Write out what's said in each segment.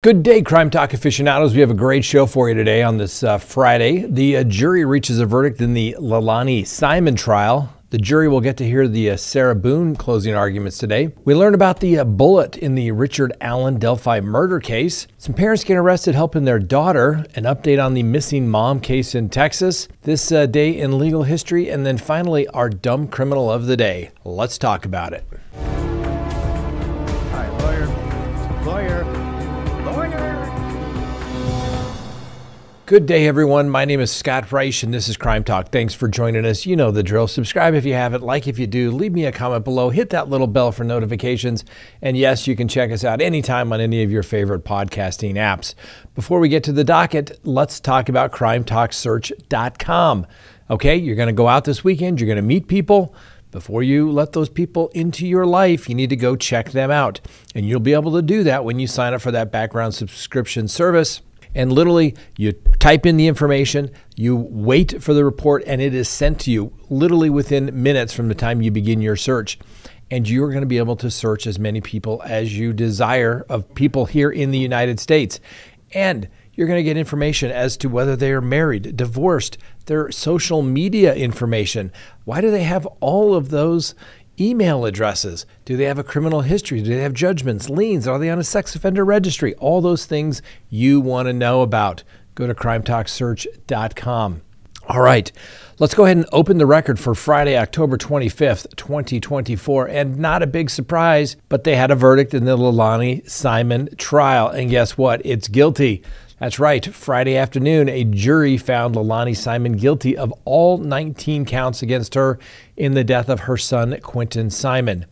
Good day, Crime Talk aficionados. We have a great show for you today on this Friday. The jury reaches a verdict in the Lelani Simon trial. The jury will get to hear the Sarah Boone closing arguments today. We learn about the bullet in the Richard Allen Delphi murder case. Some parents get arrested helping their daughter. An update on the missing mom case in Texas. This day in legal history. And then finally, our dumb criminal of the day. Let's talk about it. Hi, lawyer. Good day, everyone. My name is Scott Reich, and this is Crime Talk. Thanks for joining us. You know the drill. Subscribe if you haven't, like if you do, leave me a comment below, hit that little bell for notifications, and yes, you can check us out anytime on any of your favorite podcasting apps. Before we get to the docket, let's talk about CrimeTalkSearch.com. Okay, you're going to go out this weekend, you're going to meet people. Before you let those people into your life, you need to go check them out, and you'll be able to do that when you sign up for that background subscription service. And literally, you type in the information, you wait for the report, and it is sent to you literally within minutes from the time you begin your search. And you're going to be able to search as many people as you desire of people here in the United States. And you're going to get information as to whether they are married, divorced, their social media information. Why do they have all of those email addresses? Do they have a criminal history? Do they have judgments, liens? Are they on a sex offender registry? All those things you want to know about. Go to CrimeTalkSearch.com. All right, let's go ahead and open the record for Friday, October 25th, 2024. And not a big surprise, but they had a verdict in the Lelani Simon trial. And guess what? It's guilty. That's right. Friday afternoon, a jury found Lelani Simon guilty of all 19 counts against her in the death of her son, Quentin Simon.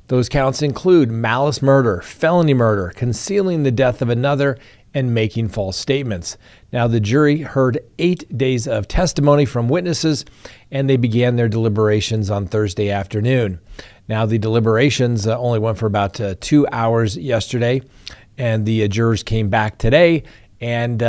Those counts include malice murder, felony murder, concealing the death of another, and making false statements. Now, the jury heard 8 days of testimony from witnesses, and they began their deliberations on Thursday afternoon. Now, the deliberations only went for about 2 hours yesterday, and the jurors came back today, and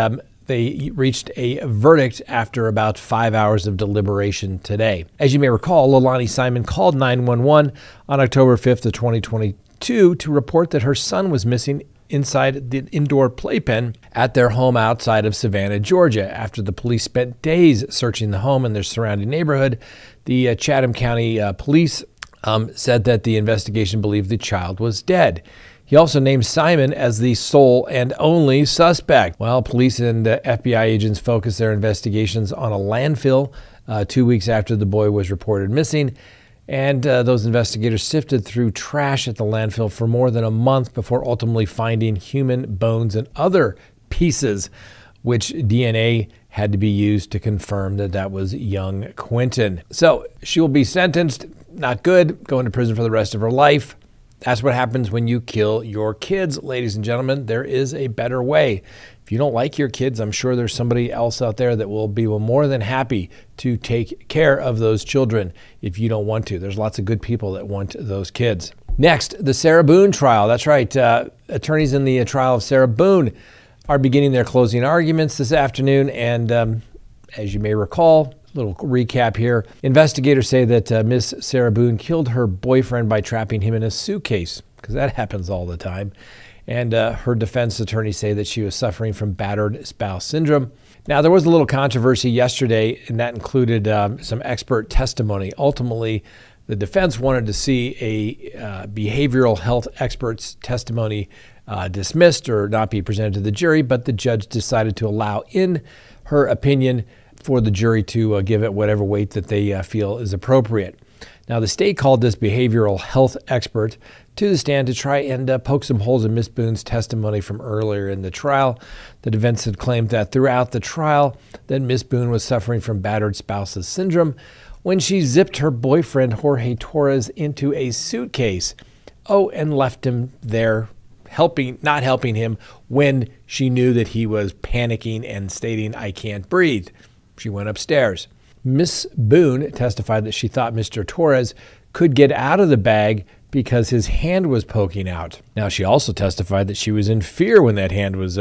they reached a verdict after about 5 hours of deliberation today. As you may recall, Lelani Simon called 911 on October 5th of 2022 to report that her son was missing inside the indoor playpen at their home outside of Savannah, Georgia. After the police spent days searching the home and their surrounding neighborhood, the Chatham County Police said that the investigation believed the child was dead. He also named Simon as the sole and only suspect. Well, police and FBI agents focused their investigations on a landfill 2 weeks after the boy was reported missing. And those investigators sifted through trash at the landfill for more than a month before ultimately finding human bones and other pieces, which DNA had to be used to confirm that that was young Quentin. So she will be sentenced. Not good. Going to prison for the rest of her life. That's what happens when you kill your kids, ladies and gentlemen. There is a better way. If you don't like your kids, I'm sure there's somebody else out there that will be more than happy to take care of those children if you don't want to. There's lots of good people that want those kids. Next, the Sarah Boone trial. That's right. Attorneys in the trial of Sarah Boone are beginning their closing arguments this afternoon. And as you may recall, little recap here. Investigators say that Miss Sarah Boone killed her boyfriend by trapping him in a suitcase, because that happens all the time. And her defense attorneys say that she was suffering from battered spouse syndrome. Now, there was a little controversy yesterday, and that included some expert testimony. Ultimately, the defense wanted to see a behavioral health expert's testimony dismissed or not be presented to the jury, but the judge decided to allow in her opinion for the jury to give it whatever weight that they feel is appropriate. Now, the state called this behavioral health expert to the stand to try and poke some holes in Miss Boone's testimony from earlier in the trial. The defense had claimed that throughout the trial that Miss Boone was suffering from battered spouses syndrome when she zipped her boyfriend Jorge Torres into a suitcase. Oh, and left him there not helping him when she knew that he was panicking and stating, "I can't breathe." She went upstairs. Miss Boone testified that she thought Mr. Torres could get out of the bag because his hand was poking out. Now, she also testified that she was in fear when that hand was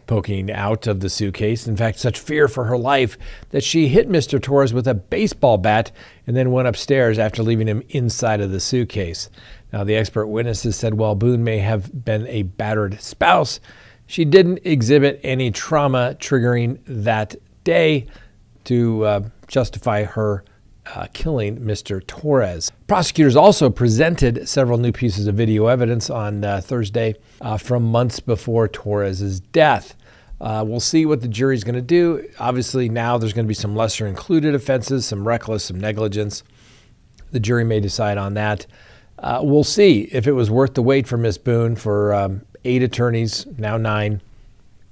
poking out of the suitcase. In fact, such fear for her life that she hit Mr. Torres with a baseball bat and then went upstairs after leaving him inside of the suitcase. Now, the expert witnesses said while Boone may have been a battered spouse, she didn't exhibit any trauma triggering that day to justify her killing Mr. Torres. Prosecutors also presented several new pieces of video evidence on Thursday from months before Torres's death. We'll see what the jury's going to do. Obviously, now there's going to be some lesser included offenses, some reckless, some negligence. The jury may decide on that. We'll see if it was worth the wait for Miss Boone for 8 attorneys, now 9,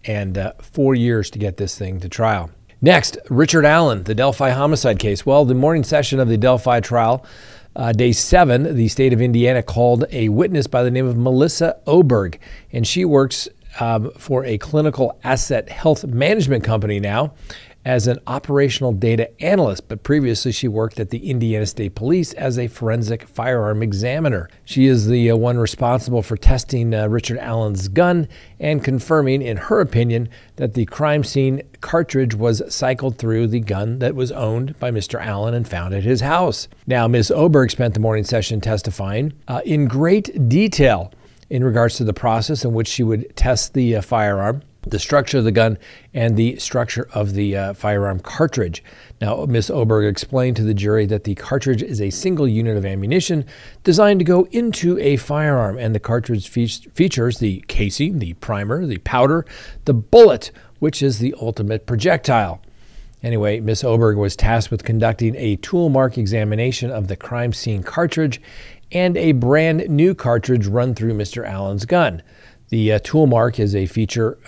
and 4 years to get this thing to trial. Next, Richard Allen, the Delphi homicide case. Well, the morning session of the Delphi trial, day 7, the state of Indiana called a witness by the name of Melissa Oberg, and she works for a clinical asset health management company now as an operational data analyst, but previously she worked at the Indiana State Police as a forensic firearm examiner. She is the one responsible for testing Richard Allen's gun and confirming, in her opinion, that the crime scene cartridge was cycled through the gun that was owned by Mr. Allen and found at his house. Now, Ms. Oberg spent the morning session testifying in great detail in regards to the process in which she would test the firearm, the structure of the gun, and the structure of the firearm cartridge. Now, Ms. Oberg explained to the jury that the cartridge is a single unit of ammunition designed to go into a firearm, and the cartridge features the casing, the primer, the powder, the bullet, which is the ultimate projectile. Anyway, Ms. Oberg was tasked with conducting a tool mark examination of the crime scene cartridge and a brand new cartridge run through Mr. Allen's gun. The tool mark is a feature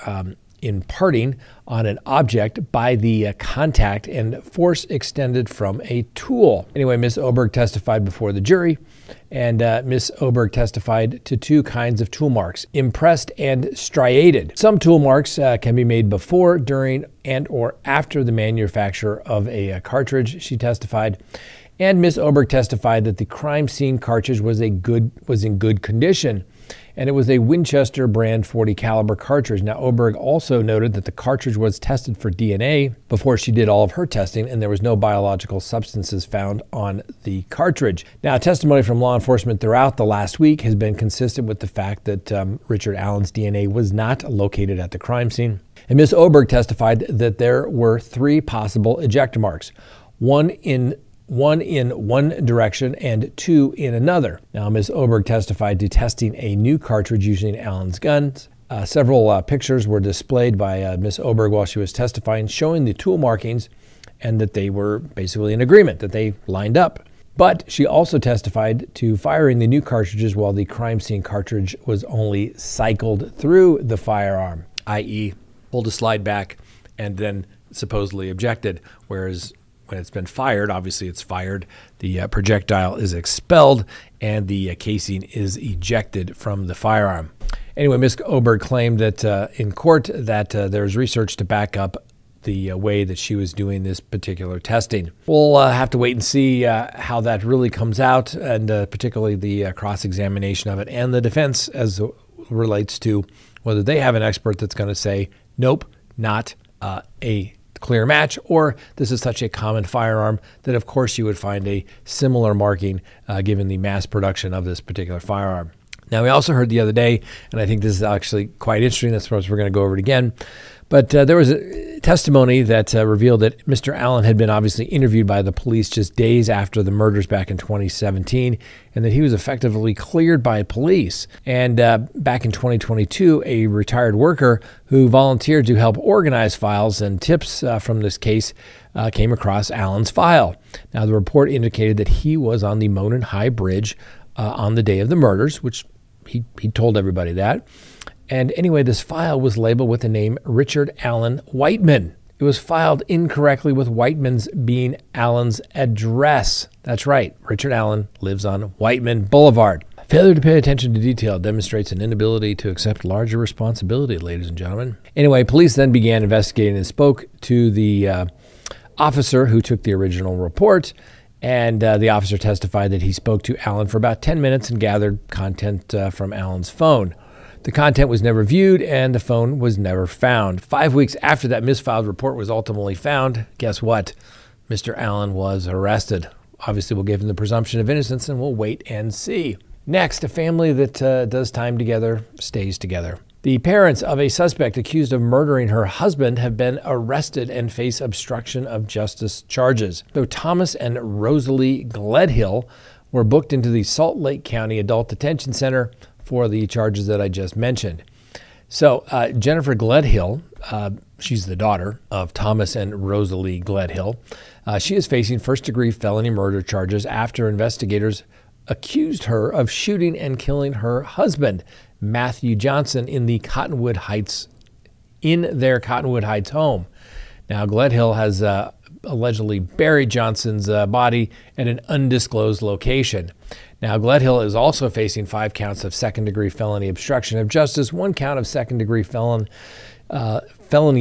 imparting on an object by the contact and force extended from a tool. Anyway, Ms. Oberg testified before the jury, and Ms. Oberg testified to 2 kinds of tool marks, impressed and striated. Some tool marks can be made before, during, and or after the manufacture of a cartridge, she testified. And Ms. Oberg testified that the crime scene cartridge was in good condition, and it was a Winchester brand .40 caliber cartridge. Now, Oberg also noted that the cartridge was tested for DNA before she did all of her testing, and there was no biological substances found on the cartridge. Now, testimony from law enforcement throughout the last week has been consistent with the fact that Richard Allen's DNA was not located at the crime scene. And Ms. Oberg testified that there were 3 possible ejector marks, one in one direction and 2 in another. Now, Ms. Oberg testified to testing a new cartridge using Allen's guns. Several pictures were displayed by Ms. Oberg while she was testifying, showing the tool markings and that they were basically in agreement, that they lined up. But she also testified to firing the new cartridges while the crime scene cartridge was only cycled through the firearm, i.e. pulled a slide back and then supposedly ejected, whereas when it's been fired, obviously it's fired, the projectile is expelled and the casing is ejected from the firearm. Anyway, Ms. Oberg claimed that in court that there's research to back up the way that she was doing this particular testing. We'll have to wait and see how that really comes out, and particularly the cross-examination of it, and the defense as it relates to whether they have an expert that's going to say, nope, not a clear match, or this is such a common firearm that of course you would find a similar marking given the mass production of this particular firearm. Now, we also heard the other day, and I think this is actually quite interesting, that's why we're going to go over it again, but there was a testimony that revealed that Mr. Allen had been obviously interviewed by the police just days after the murders back in 2017, and that he was effectively cleared by police. And back in 2022, a retired worker who volunteered to help organize files and tips from this case came across Allen's file. Now, the report indicated that he was on the Monon High Bridge on the day of the murders, which he told everybody that. And anyway, this file was labeled with the name Richard Allen Whiteman. It was filed incorrectly with Whiteman's being Allen's address. That's right, Richard Allen lives on Whiteman Boulevard. Failure to pay attention to detail demonstrates an inability to accept larger responsibility, ladies and gentlemen. Anyway, police then began investigating and spoke to the officer who took the original report. And the officer testified that he spoke to Allen for about 10 minutes and gathered content from Allen's phone. The content was never viewed and the phone was never found. 5 weeks after that misfiled report was ultimately found, guess what? Mr. Allen was arrested. Obviously, we'll give him the presumption of innocence and we'll wait and see. Next, a family that does time together stays together. The parents of a suspect accused of murdering her husband have been arrested and face obstruction of justice charges. So Thomas and Rosalie Gledhill were booked into the Salt Lake County Adult Detention Center for the charges that I just mentioned. So Jennifer Gledhill, she's the daughter of Thomas and Rosalie Gledhill. She is facing first-degree felony murder charges after investigators accused her of shooting and killing her husband, Matthew Johnson, in their Cottonwood Heights home. Now, Gledhill has allegedly buried Johnson's body at an undisclosed location. Now, Gledhill is also facing 5 counts of second-degree felony obstruction of justice, 1 count of second-degree felony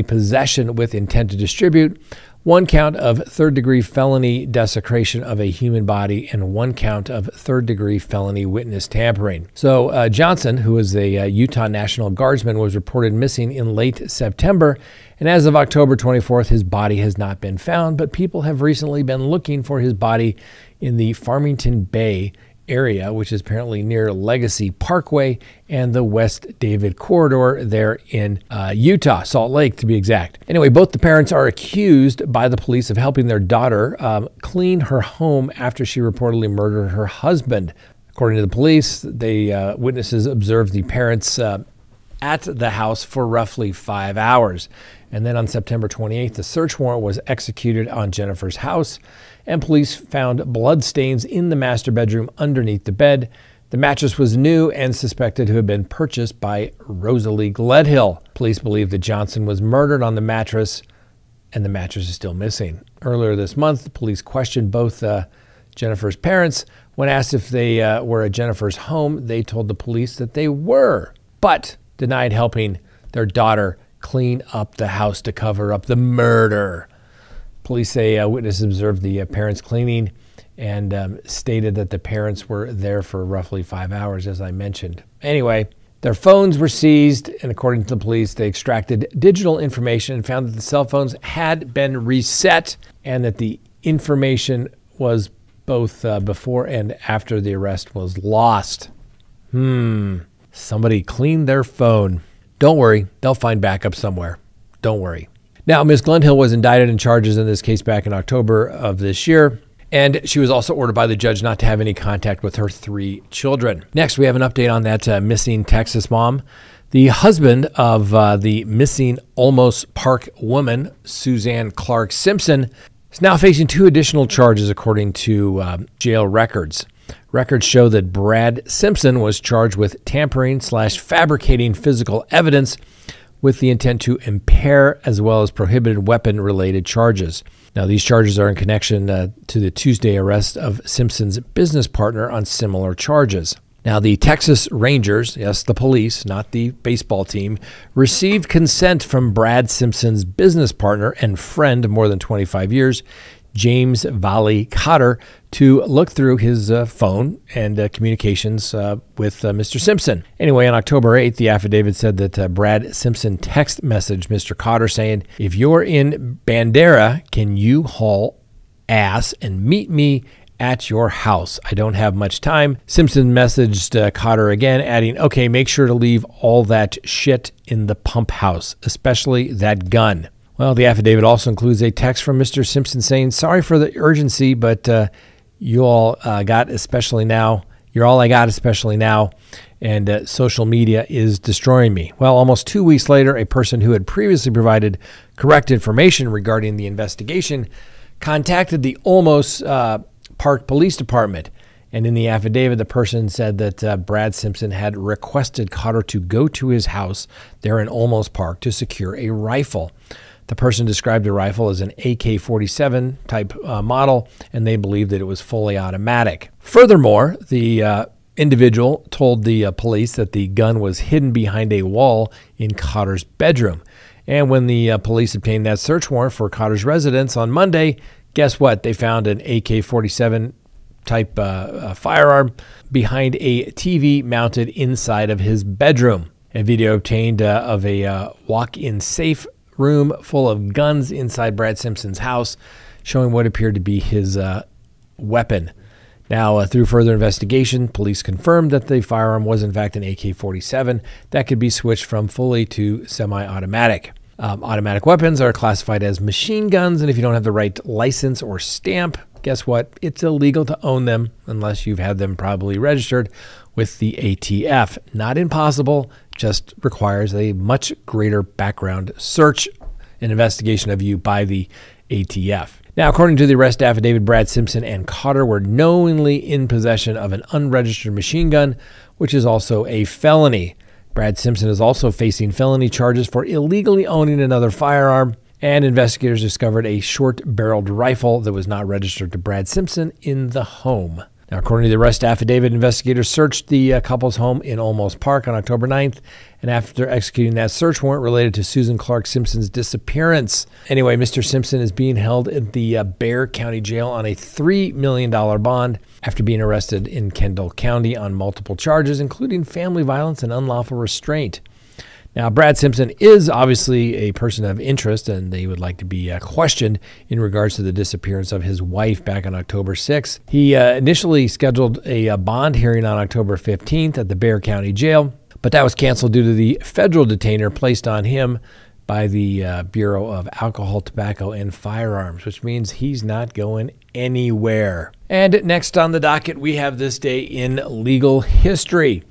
possession with intent to distribute, 1 count of third-degree felony desecration of a human body, and 1 count of third-degree felony witness tampering. So Johnson, who is a Utah National Guardsman, was reported missing in late September, and as of October 24th, his body has not been found, but people have recently been looking for his body in the Farmington Bay area, which is apparently near Legacy Parkway and the West David corridor there in Utah, Salt Lake to be exact. Anyway, both the parents are accused by the police of helping their daughter clean her home after she reportedly murdered her husband. According to the police, witnesses observed the parents at the house for roughly 5 hours. And then on September 28th, the search warrant was executed on Jennifer's house, and police found blood stains in the master bedroom underneath the bed. The mattress was new and suspected to have been purchased by Rosalie Gledhill. Police believe that Johnson was murdered on the mattress, and the mattress is still missing. Earlier this month, the police questioned both Jennifer's parents. When asked if they were at Jennifer's home, they told the police that they were, but denied helping their daughter clean up the house to cover up the murder. Police say witnesses observed the parents cleaning and stated that the parents were there for roughly 5 hours, as I mentioned. Anyway, their phones were seized, and according to the police, they extracted digital information and found that the cell phones had been reset and that the information was both before and after the arrest was lost. Somebody cleaned their phone. Don't worry, they'll find backup somewhere. Don't worry. Now, Ms. Gledhill was indicted in charges in this case back in October of this year, and she was also ordered by the judge not to have any contact with her 3 children. Next, we have an update on that missing Texas mom. The husband of the missing Olmos Park woman, Suzanne Clark Simpson, is now facing 2 additional charges according to jail records. Records show that Brad Simpson was charged with tampering/fabricating physical evidence with the intent to impair, as well as prohibited weapon-related charges. Now, these charges are in connection to the Tuesday arrest of Simpson's business partner on similar charges. Now, the Texas Rangers, yes, the police, not the baseball team, received consent from Brad Simpson's business partner and friend of more than 25 years, James Valley Cotter, to look through his phone and communications with Mr. Simpson. Anyway, on October 8th, the affidavit said that Brad Simpson text messaged Mr. Cotter saying, "If you're in Bandera, can you haul ass and meet me at your house? I don't have much time." Simpson messaged Cotter again, adding, "Okay, make sure to leave all that shit in the pump house, especially that gun." Well, the affidavit also includes a text from Mr. Simpson saying, "Sorry for the urgency, but you all got especially now. You're all I got especially now, and social media is destroying me." Well, almost 2 weeks later, a person who had previously provided correct information regarding the investigation contacted the Olmos Park Police Department. And in the affidavit, the person said that Brad Simpson had requested Cotter to go to his house there in Olmos Park to secure a rifle. The person described the rifle as an AK-47 type model, and they believed that it was fully automatic. Furthermore, the individual told the police that the gun was hidden behind a wall in Cotter's bedroom. And when the police obtained that search warrant for Cotter's residence on Monday, guess what? They found an AK-47 type firearm behind a TV mounted inside of his bedroom. A video obtained of a walk-in safe room full of guns inside Brad Simpson's house, showing what appeared to be his weapon. Now, through further investigation, police confirmed that the firearm was in fact an AK-47 that could be switched from fully to semi-automatic. Automatic weapons are classified as machine guns, and if you don't have the right license or stamp, guess what? It's illegal to own them unless you've had them probably registered with the ATF. Not impossible, just requires a much greater background search and investigation of you by the ATF. Now, according to the arrest affidavit, Brad Simpson and Cotter were knowingly in possession of an unregistered machine gun, which is also a felony. Brad Simpson is also facing felony charges for illegally owning another firearm, and investigators discovered a short-barreled rifle that was not registered to Brad Simpson in the home. Now, according to the arrest affidavit, investigators searched the couple's home in Olmos Park on October 9th, and after executing that search warrant related to Susan Clark Simpson's disappearance. Anyway, Mr. Simpson is being held at the Bexar County Jail on a $3 million bond after being arrested in Kendall County on multiple charges, including family violence and unlawful restraint. Now, Brad Simpson is obviously a person of interest, and they would like to be questioned in regards to the disappearance of his wife back on October 6th. He initially scheduled a bond hearing on October 15th at the Bexar County Jail, but that was canceled due to the federal detainer placed on him by the Bureau of Alcohol, Tobacco, and Firearms, which means he's not going anywhere. And next on the docket, we have this day in legal history.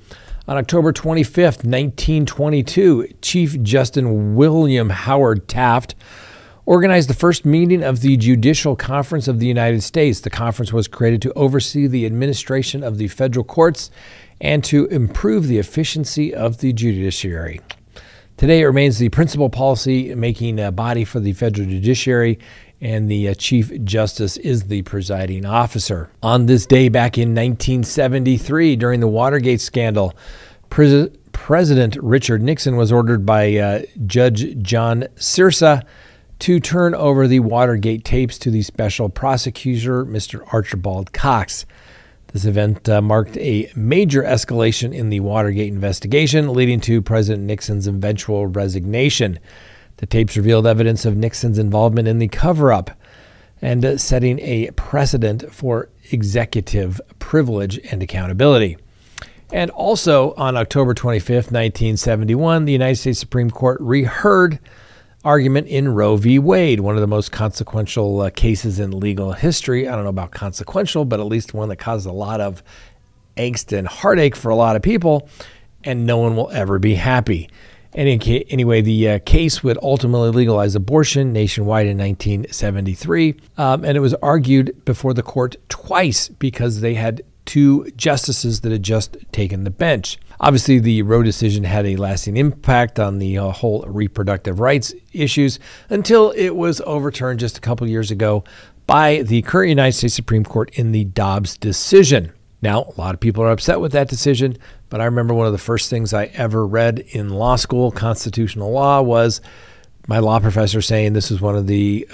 On October 25th, 1922, Chief Justice William Howard Taft organized the first meeting of the Judicial Conference of the United States. The conference was created to oversee the administration of the federal courts and to improve the efficiency of the judiciary. Today, it remains the principal policy-making body for the federal judiciary, and the Chief Justice is the presiding officer. On this day back in 1973, during the Watergate scandal, President Richard Nixon was ordered by Judge John Sirsa to turn over the Watergate tapes to the special prosecutor, Mr. Archibald Cox. This event marked a major escalation in the Watergate investigation, leading to President Nixon's eventual resignation. The tapes revealed evidence of Nixon's involvement in the cover-up and setting a precedent for executive privilege and accountability. And also on October 25th, 1971, the United States Supreme Court reheard argument in Roe v. Wade, one of the most consequential cases in legal history. I don't know about consequential, but at least one that caused a lot of angst and heartache for a lot of people, and no one will ever be happy. Anyway, the case would ultimately legalize abortion nationwide in 1973, and it was argued before the court twice because they had two justices that had just taken the bench. Obviously, the Roe decision had a lasting impact on the whole reproductive rights issues until it was overturned just a couple years ago by the current United States Supreme Court in the Dobbs decision. Now, a lot of people are upset with that decision, but I remember one of the first things I ever read in law school, constitutional law, was my law professor saying this was one of the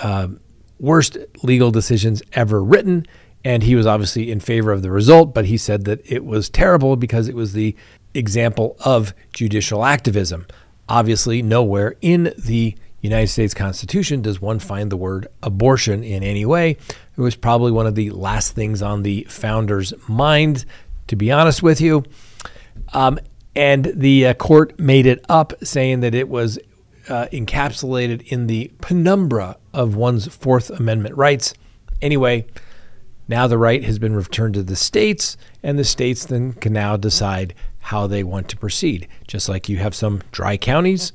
worst legal decisions ever written, and he was obviously in favor of the result, but he said that it was terrible because it was the example of judicial activism. Obviously, nowhere in the United States Constitution does one find the word abortion in any way. It was probably one of the last things on the founders' mind, to be honest with you. And the court made it up, saying that it was encapsulated in the penumbra of one's Fourth Amendment rights. Anyway, now the right has been returned to the states, and the states then can now decide how they want to proceed. Just like you have some dry counties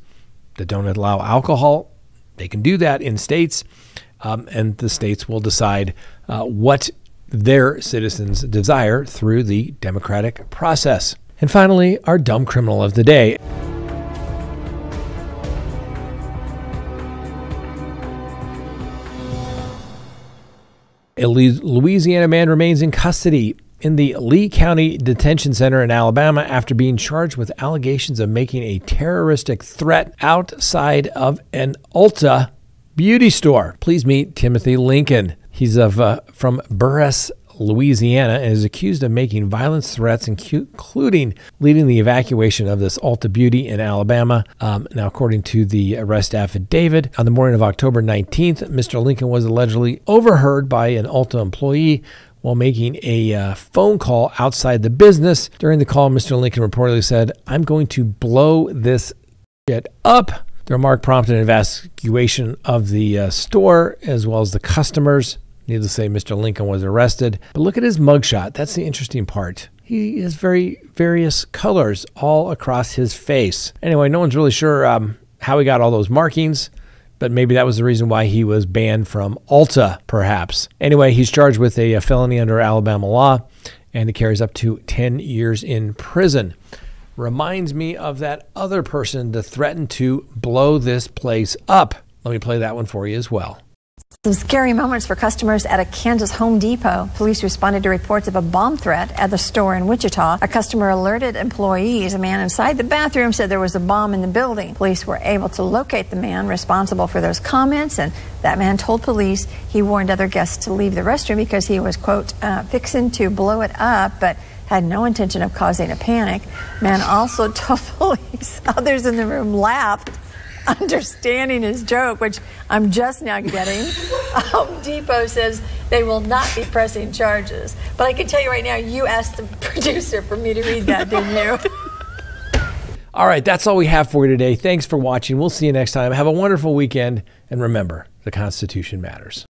that don't allow alcohol, they can do that in states, and the states will decide what their citizens desire through the democratic process. And finally, our dumb criminal of the day. A Louisiana man remains in custody in the Lee County Detention Center in Alabama after being charged with allegations of making a terroristic threat outside of an Ulta beauty store. Please meet Timothy Lincoln. He's from Burris, Louisiana, and is accused of making violent threats, including leading the evacuation of this Ulta Beauty in Alabama. Now, according to the arrest affidavit, on the morning of October 19th, Mr. Lincoln was allegedly overheard by an Ulta employee while making a phone call outside the business. During the call, Mr. Lincoln reportedly said, "I'm going to blow this shit up." The remark prompted an evacuation of the store as well as the customers. Needless to say, Mr. Lincoln was arrested. But look at his mugshot. That's the interesting part. He has various colors all across his face. Anyway, no one's really sure how he got all those markings, but maybe that was the reason why he was banned from Ulta, perhaps. Anyway, he's charged with a felony under Alabama law, and it carries up to 10 years in prison. Reminds me of that other person that threatened to blow this place up. Let me play that one for you as well. Some scary moments for customers at a Kansas Home Depot. Police responded to reports of a bomb threat at the store in Wichita. A customer alerted employees. A man inside the bathroom said there was a bomb in the building. Police were able to locate the man responsible for those comments, and that man told police he warned other guests to leave the restroom because he was, quote, fixing to blow it up, but had no intention of causing a panic. Man also told police others in the room laughed, understanding his joke, which I'm just now getting. Home Depot says they will not be pressing charges. But I can tell you right now, you asked the producer for me to read that, didn't you? All right, that's all we have for you today. Thanks for watching. We'll see you next time. Have a wonderful weekend. And remember, the Constitution matters.